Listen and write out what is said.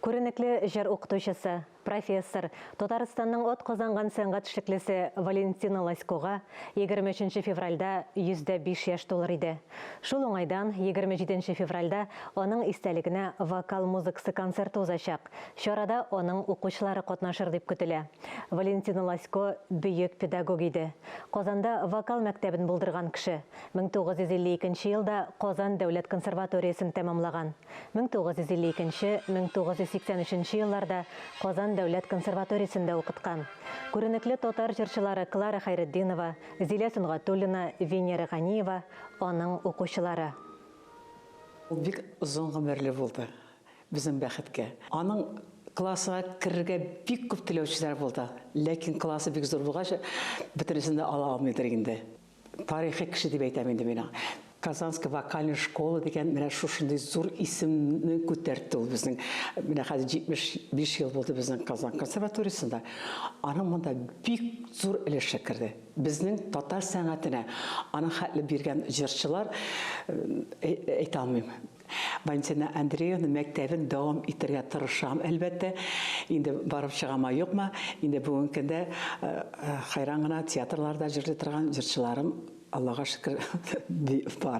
Көренекле жер оқытушысы, профессор, Татарстанның от қазанған сәнгат шеклесі Валентина Ласькоға 23 февральда 105 яш толыр иде. Шул оңайдан 27 февральда оның истәлігіне вокал музыкасы концерты узачак. Шарада оның оқушылары катнашыр дип көтелә. Валентина Ласько бүйек педагог иде. Казанда вокал мәктәбен булдырган кеше. 1952 елда Казан дәүләт консерваториясын тәмамлаган. 1952-1983 елларда Казан дәүләт консерваториясында укыткан. Күренекле татар җырчылары Клара Хайретдинова, Зилә Сунгатуллина, Венера Ганиева аның укучылары. Ул бик озын гомерле булды безнең бәхеткә. Аның классына керергә бик күп теләүчеләр булды. Ләкин классы бик зур булгач, бөтенесен дә ала алмыйдыр инде. Тарихи кеше дип әйтәм инде мин. Казанская вокальная школа дигән менә шушындый зур исемне күтәртте ул безнең. Менә хәзер 75 ел булды безнең Казан консерваториясында. Аның монда бик зур өлеше керде. Безнең татар сәнгатенә аның хәтле биргән җырчылар әйтә алмыйм. Валентина Андреевна мәктәбен дәвам итәргә тырышам, әлбәттә. Инде барып чыгама юкмы? Инде бүген көндә хайран гына театрларда җырлый торган җырчыларым Аллаһка шөкер бар.